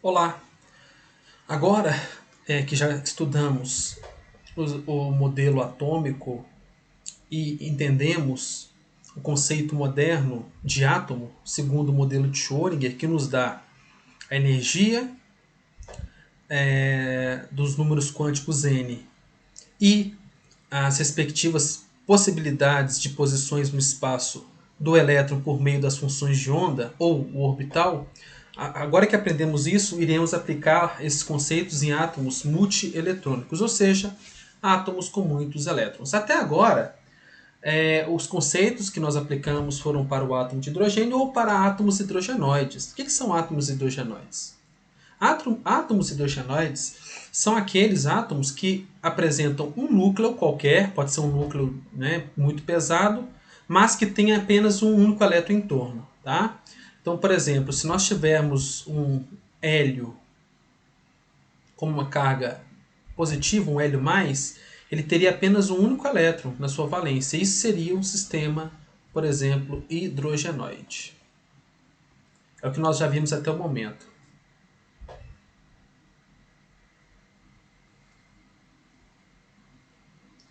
Olá! Agora que já estudamos o modelo atômico e entendemos o conceito moderno de átomo, segundo o modelo de Schrödinger, que nos dá a energia dos números quânticos n e as respectivas possibilidades de posições no espaço do elétron por meio das funções de onda ou o orbital. Agora que aprendemos isso, iremos aplicar esses conceitos em átomos multieletrônicos, ou seja, átomos com muitos elétrons. Até agora, os conceitos que nós aplicamos foram para o átomo de hidrogênio ou para átomos hidrogenoides. O que são átomos hidrogenoides? Átomos hidrogenoides são aqueles átomos que apresentam um núcleo qualquer, pode ser um núcleo, muito pesado, mas que tem apenas um único elétron em torno. Tá? Então, por exemplo, se nós tivermos um hélio com uma carga positiva, um hélio mais, ele teria apenas um único elétron na sua valência. Isso seria um sistema, por exemplo, hidrogenoide. É o que nós já vimos até o momento.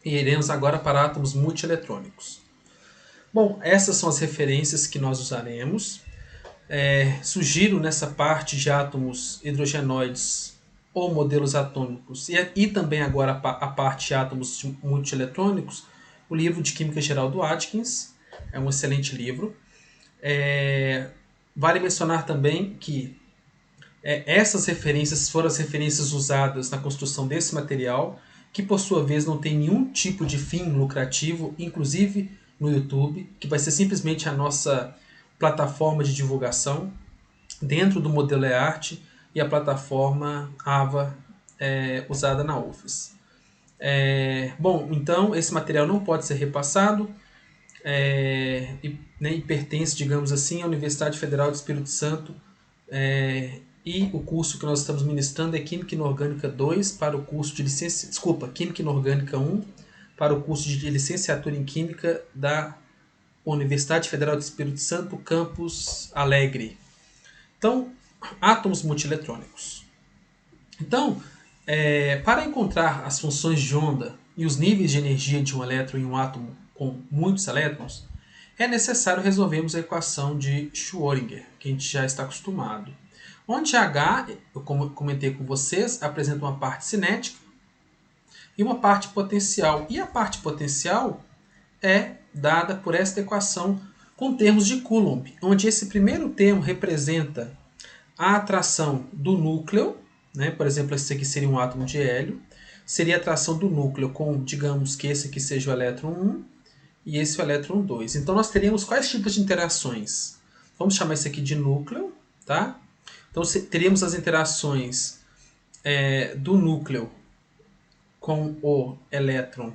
E iremos agora para átomos multieletrônicos. Bom, essas são as referências que nós usaremos. Sugiro nessa parte de átomos hidrogenoides ou modelos atômicos e também agora a parte de átomos multieletrônicos, o livro de Química Geral do Atkins. É um excelente livro. Vale mencionar também que essas referências foram as referências usadas na construção desse material, que por sua vez não tem nenhum tipo de fim lucrativo, inclusive no YouTube, que vai ser simplesmente a nossa plataforma de divulgação dentro do modelo eArt e a plataforma AVA usada na UFES. Bom, então esse material não pode ser repassado e pertence, digamos assim, à Universidade Federal do Espírito Santo, e o curso que nós estamos ministrando é Química Inorgânica 2 para o curso de Química Inorgânica 1 para o curso de licenciatura em Química da Universidade Federal do Espírito Santo, campus Alegre. Então, átomos multieletrônicos. Então, para encontrar as funções de onda e os níveis de energia de um elétron em um átomo com muitos elétrons, é necessário resolvermos a equação de Schrödinger, que a gente já está acostumado. Onde H, eu comentei com vocês, apresenta uma parte cinética e uma parte potencial. E a parte potencial é dada por esta equação com termos de Coulomb, onde esse primeiro termo representa a atração do núcleo, por exemplo, esse aqui seria um átomo de hélio, seria a atração do núcleo com, digamos que esse aqui seja o elétron 1 e esse o elétron 2. Então nós teríamos quais tipos de interações? Vamos chamar isso aqui de núcleo, tá? Então teríamos as interações do núcleo com o elétron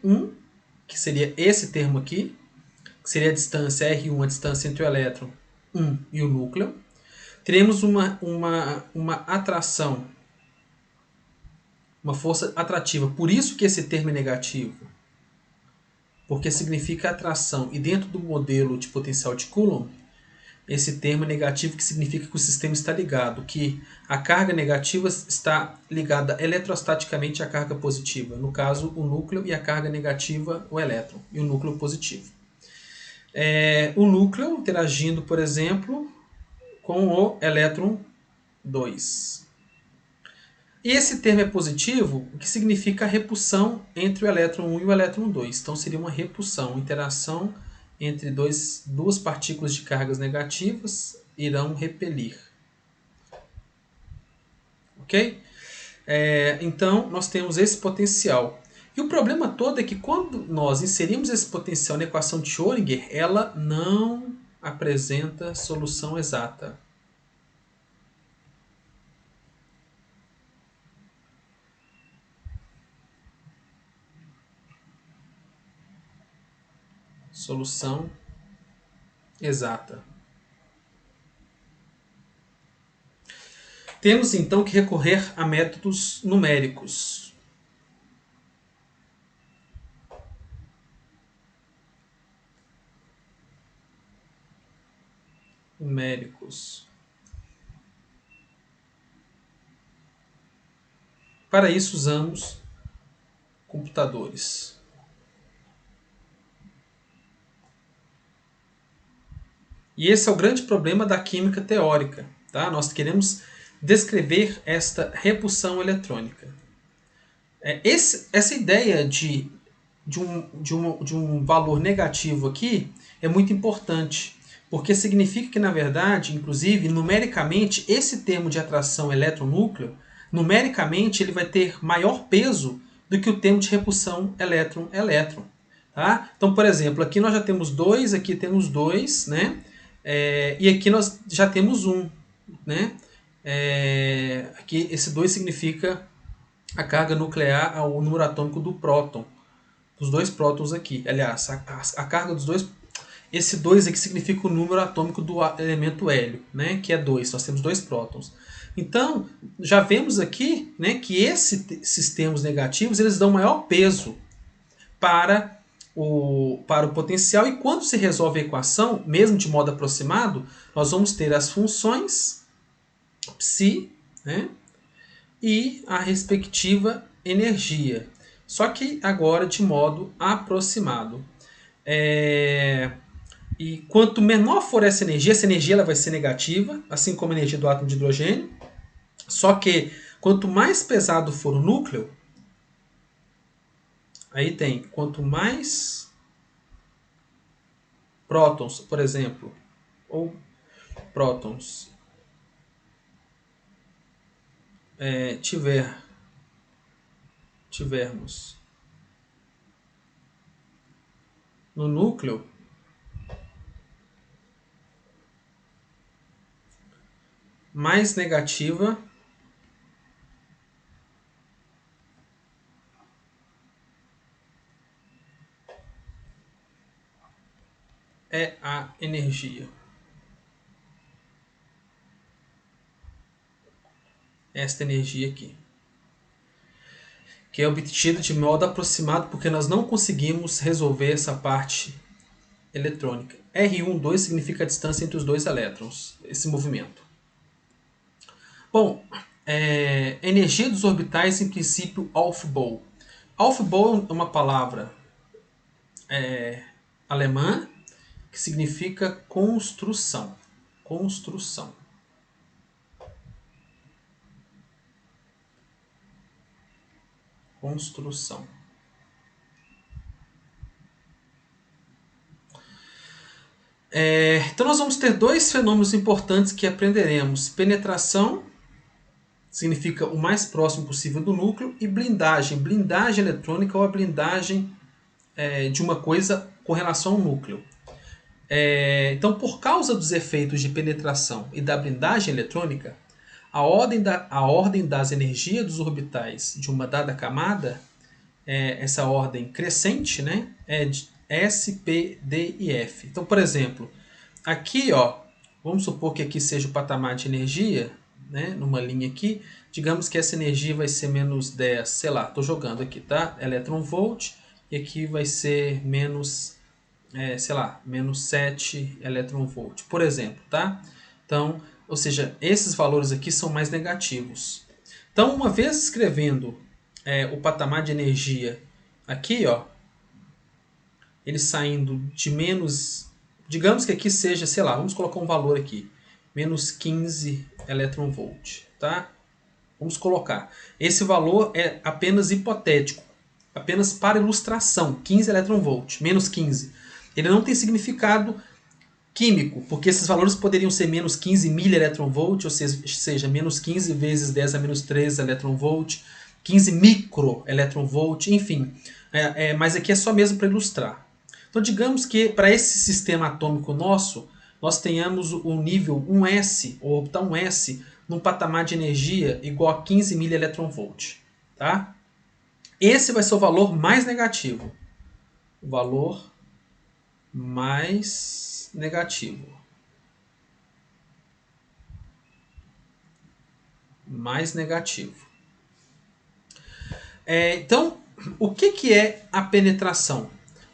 1, que seria esse termo aqui, que seria a distância R1, a distância entre o elétron 1 e o núcleo. Teremos uma atração, uma força atrativa. Por isso que esse termo é negativo, porque significa atração. E dentro do modelo de potencial de Coulomb, esse termo é negativo, que significa que o sistema está ligado, que a carga negativa está ligada eletrostaticamente à carga positiva. No caso, o núcleo, e a carga negativa, o elétron, e o núcleo positivo. O núcleo interagindo, por exemplo, com o elétron 2. E esse termo é positivo, o que significa a repulsão entre o elétron 1 e o elétron 2. Então seria uma repulsão, interação entre duas partículas de cargas negativas irão repelir. Ok? Então nós temos esse potencial. E o problema todo é que quando nós inserimos esse potencial na equação de Schrödinger, ela não apresenta solução exata. Solução exata. Temos então que recorrer a métodos numéricos. Numéricos. Para isso usamos computadores. E esse é o grande problema da química teórica. Tá? Nós queremos descrever esta repulsão eletrônica. Essa ideia de um valor negativo aqui é muito importante, porque significa que, na verdade, inclusive, numericamente, esse termo de atração elétron-núcleo, numericamente, ele vai ter maior peso do que o termo de repulsão elétron-elétron. Tá? Então, por exemplo, aqui nós já temos 2, aqui temos 2, né? E aqui nós já temos 1. Né? Aqui esse 2 significa a carga nuclear ao número atômico do próton. Dos dois prótons aqui. Aliás, a carga dos dois... Esse 2 aqui significa o número atômico do elemento hélio, né? Que é 2. Nós temos 2 prótons. Então, já vemos aqui, né, que esses termos negativos eles dão maior peso para o potencial. E quando se resolve a equação, mesmo de modo aproximado, nós vamos ter as funções psi, né, e a respectiva energia. Só que agora de modo aproximado. E quanto menor for essa energia ela vai ser negativa, assim como a energia do átomo de hidrogênio. Só que quanto mais pesado for o núcleo, aí tem quanto mais prótons, por exemplo, ou prótons tivermos no núcleo, mais negativa é a energia. Esta energia aqui, que é obtida de modo aproximado porque nós não conseguimos resolver essa parte eletrônica. R12 significa a distância entre os dois elétrons, esse movimento. Bom, energia dos orbitais em princípio Aufbau. Aufbau é uma palavra alemã que significa construção. Construção. Construção. Então nós vamos ter dois fenômenos importantes que aprenderemos. Penetração, significa o mais próximo possível do núcleo, e blindagem. Blindagem eletrônica ou a blindagem de uma coisa com relação ao núcleo. Então, por causa dos efeitos de penetração e da blindagem eletrônica, a ordem das energias dos orbitais de uma dada camada, essa ordem crescente, né, é de S, P, D e F. Então, por exemplo, aqui, ó, vamos supor que aqui seja o patamar de energia, né, numa linha aqui, digamos que essa energia vai ser menos 10, sei lá, estou jogando aqui, tá? Electron-volt, e aqui vai ser menos, sei lá, menos 7 electron-volt, por exemplo, tá? Então, ou seja, esses valores aqui são mais negativos. Então, uma vez escrevendo o patamar de energia aqui, ó, ele saindo de menos, digamos que aqui seja, sei lá, vamos colocar um valor aqui, menos 15 electron-volt, tá? Vamos colocar. Esse valor é apenas hipotético, apenas para ilustração, 15 electron-volt, menos 15. Ele não tem significado químico, porque esses valores poderiam ser menos 15 mil electron-volt, ou seja, menos 15 vezes 10 a menos 13 electron-volt, 15 micro electron-volt, enfim. Mas aqui é só mesmo para ilustrar. Então, digamos que para esse sistema atômico nosso, nós tenhamos o nível 1s, ou orbital 1s, num patamar de energia igual a 15 mil electron-volt. Tá? Esse vai ser o valor mais negativo. O valor mais negativo. Mais negativo. Então, o que é a penetração?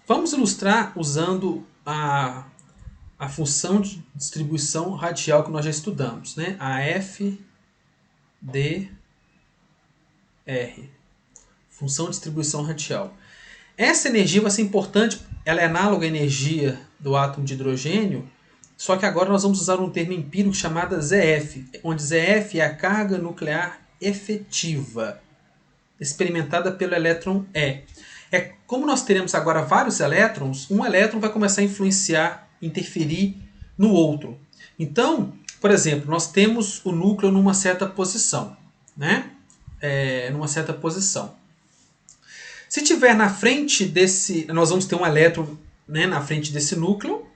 Vamos ilustrar usando a função de distribuição radial que nós já estudamos, né? A F, D, R. Função de distribuição radial. Essa energia vai ser importante, ela é análoga à energia do átomo de hidrogênio, só que agora nós vamos usar um termo empírico chamado ZF, onde ZF é a carga nuclear efetiva, experimentada pelo elétron E. É como nós teremos agora vários elétrons, um elétron vai começar a influenciar, interferir no outro. Então, por exemplo, nós temos o núcleo numa certa posição, né? Numa certa posição. Se tiver na frente desse, nós vamos ter um elétron, né, na frente desse núcleo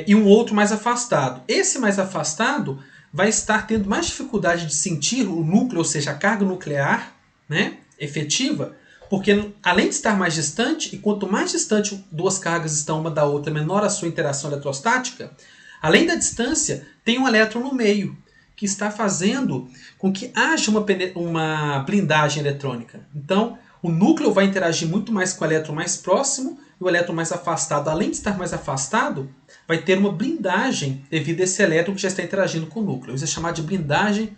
e um outro mais afastado. Esse mais afastado vai estar tendo mais dificuldade de sentir o núcleo, ou seja, a carga nuclear, né, efetiva, porque além de estar mais distante, e quanto mais distante duas cargas estão uma da outra, menor a sua interação eletrostática, além da distância, tem um elétron no meio, que está fazendo com que haja uma blindagem eletrônica. Então, o núcleo vai interagir muito mais com o elétron mais próximo e o elétron mais afastado, além de estar mais afastado, vai ter uma blindagem devido a esse elétron que já está interagindo com o núcleo. Isso é chamado de blindagem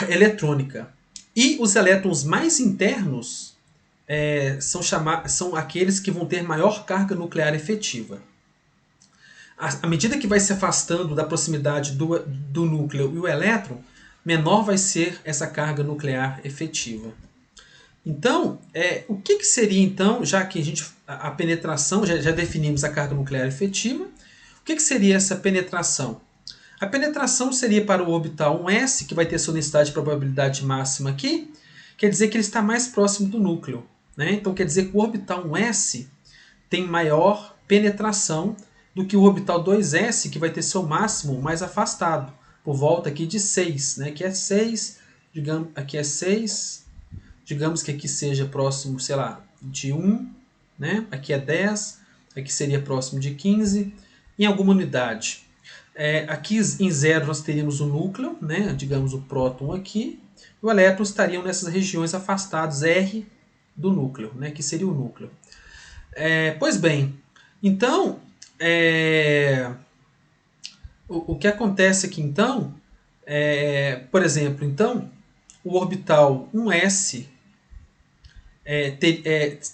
eletrônica. E os elétrons mais internos são aqueles que vão ter maior carga nuclear efetiva. À medida que vai se afastando da proximidade do núcleo e o elétron, menor vai ser essa carga nuclear efetiva. Então, o que seria então, já que a penetração, já definimos a carga nuclear efetiva, o que seria essa penetração? A penetração seria para o orbital 1s, que vai ter sua densidade de probabilidade máxima aqui, quer dizer que ele está mais próximo do núcleo. Né? Então quer dizer que o orbital 1s tem maior penetração do que o orbital 2s, que vai ter seu máximo mais afastado, por volta aqui de 6, né? Que é 6, digamos, aqui é 6, digamos que aqui seja próximo, sei lá, de 1, né? Aqui é 10, aqui seria próximo de 15, em alguma unidade. Aqui em 0 nós teríamos o núcleo, né? Digamos o próton aqui, e o elétron estariam nessas regiões afastadas, R do núcleo, né? Que seria o núcleo. Pois bem, então, o que acontece aqui então, por exemplo, então, o orbital 1s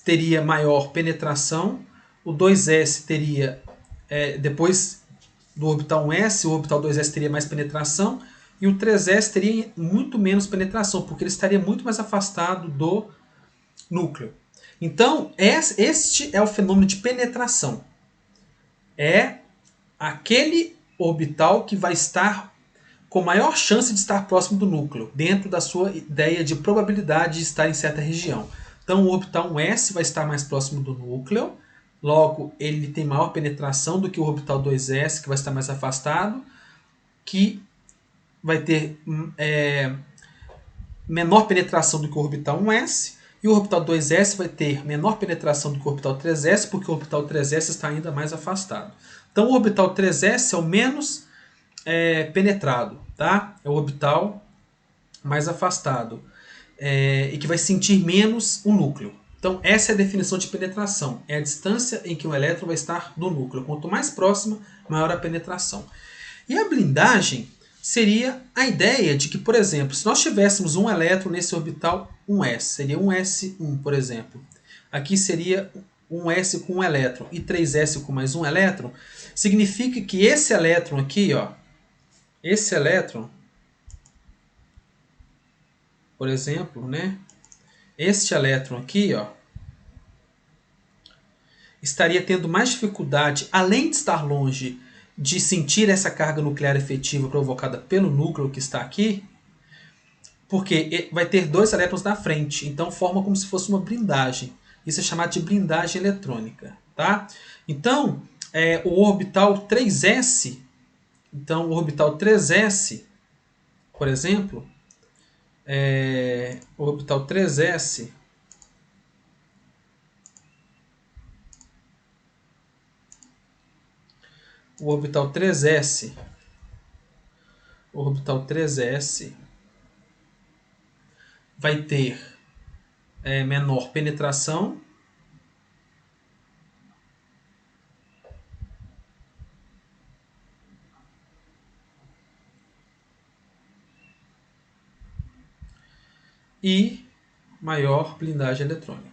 teria maior penetração, o 2s teria, depois do orbital 1s, o orbital 2s teria mais penetração, e o 3s teria muito menos penetração, porque ele estaria muito mais afastado do núcleo. Então, este é o fenômeno de penetração. É aquele orbital que vai estar com maior chance de estar próximo do núcleo, dentro da sua ideia de probabilidade de estar em certa região. Então, o orbital 1s vai estar mais próximo do núcleo, logo ele tem maior penetração do que o orbital 2s, que vai estar mais afastado, que vai ter menor penetração do que o orbital 1s, e o orbital 2s vai ter menor penetração do que o orbital 3s, porque o orbital 3s está ainda mais afastado. Então o orbital 3s é o menos penetrado, tá? É o orbital mais afastado e que vai sentir menos o núcleo. Então essa é a definição de penetração, é a distância em que o elétron vai estar do núcleo. Quanto mais próximo, maior a penetração. E a blindagem seria a ideia de que, por exemplo, se nós tivéssemos um elétron nesse orbital 1s, seria 1s1, por exemplo. Aqui seria 1s com um elétron e 3s com mais um elétron. Significa que esse elétron aqui, ó, esse elétron, por exemplo, né, este elétron aqui, ó, estaria tendo mais dificuldade, além de estar longe, de sentir essa carga nuclear efetiva provocada pelo núcleo que está aqui, porque vai ter dois elétrons na frente, então forma como se fosse uma blindagem. Isso é chamado de blindagem eletrônica, tá? Então, o orbital 3s, então o orbital 3s, por exemplo, o orbital 3s o orbital 3s, o orbital 3s vai ter menor penetração, e maior blindagem eletrônica.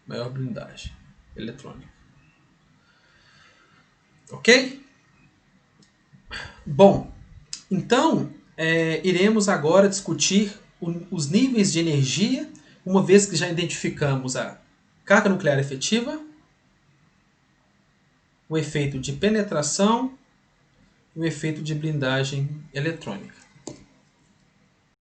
Maior blindagem eletrônica. Ok? Bom, então iremos agora discutir os níveis de energia, uma vez que já identificamos a carga nuclear efetiva, o efeito de penetração e o efeito de blindagem eletrônica.